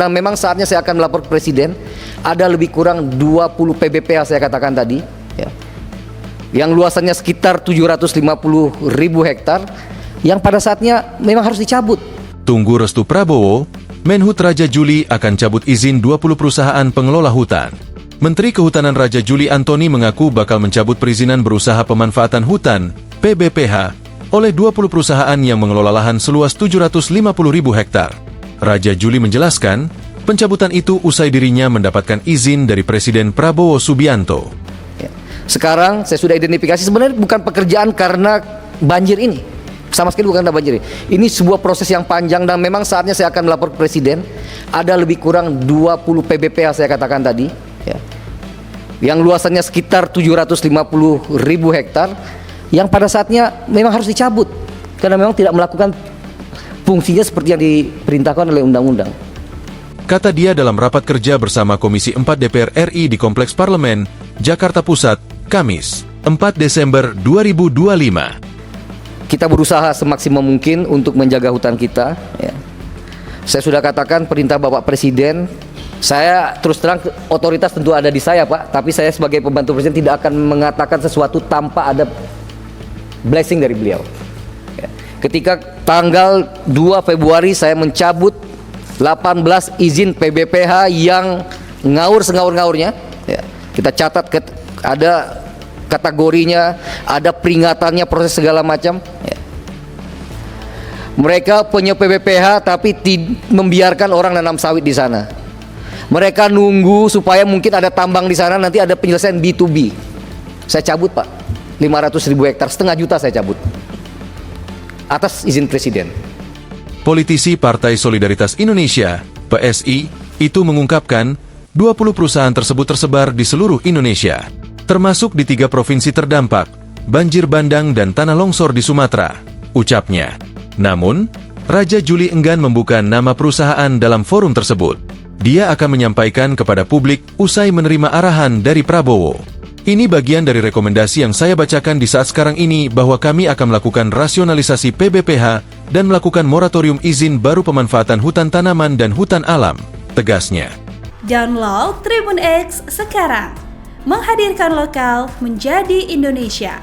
Nah, memang saatnya saya akan melapor ke Presiden. Ada lebih kurang 20 PBPH saya katakan tadi, ya, yang luasannya sekitar 750.000 hektar, yang pada saatnya memang harus dicabut. Tunggu restu Prabowo, Menhut Raja Juli akan cabut izin 20 perusahaan pengelola hutan. Menteri Kehutanan Raja Juli Antoni mengaku bakal mencabut perizinan berusaha pemanfaatan hutan, PBPH, oleh 20 perusahaan yang mengelola lahan seluas 750.000 hektar. Raja Juli menjelaskan, pencabutan itu usai dirinya mendapatkan izin dari Presiden Prabowo Subianto. Sekarang saya sudah identifikasi, sebenarnya bukan pekerjaan karena banjir ini. Sama sekali bukan karena banjir ini. Ini sebuah proses yang panjang dan memang saatnya saya akan melapor ke Presiden. Ada lebih kurang 20 PBPH saya katakan tadi, ya, yang luasannya sekitar 750.000 hektar, yang pada saatnya memang harus dicabut karena memang tidak melakukan fungsinya seperti yang diperintahkan oleh undang-undang. Kata dia dalam rapat kerja bersama Komisi 4 DPR RI di Kompleks Parlemen, Jakarta Pusat, Kamis, 4 Desember 2025. Kita berusaha semaksimal mungkin untuk menjaga hutan kita, ya. Saya sudah katakan perintah Bapak Presiden, saya terus terang otoritas tentu ada di saya, Pak, tapi saya sebagai pembantu Presiden tidak akan mengatakan sesuatu tanpa ada blessing dari beliau. Ketika tanggal 2 Februari saya mencabut 18 izin PBPH yang ngawur sengaur-ngawurnya, ya, kita catat ada kategorinya, ada peringatannya, proses segala macam, ya. Mereka punya PBPH tapi membiarkan orang nanam sawit di sana. Mereka nunggu supaya mungkin ada tambang di sana, nanti ada penyelesaian B2B. Saya cabut, Pak, 500.000 hektar, setengah juta saya cabut atas izin Presiden. Politisi Partai Solidaritas Indonesia, PSI, itu mengungkapkan 20 perusahaan tersebut tersebar di seluruh Indonesia, termasuk di 3 provinsi terdampak, banjir bandang dan tanah longsor di Sumatera, ucapnya. Namun, Raja Juli enggan membuka nama perusahaan dalam forum tersebut. Dia akan menyampaikan kepada publik usai menerima arahan dari Prabowo. Ini bagian dari rekomendasi yang saya bacakan di saat sekarang ini bahwa kami akan melakukan rasionalisasi PBPH dan melakukan moratorium izin baru pemanfaatan hutan tanaman dan hutan alam, tegasnya. Download Tribun X sekarang, menghadirkan lokal menjadi Indonesia.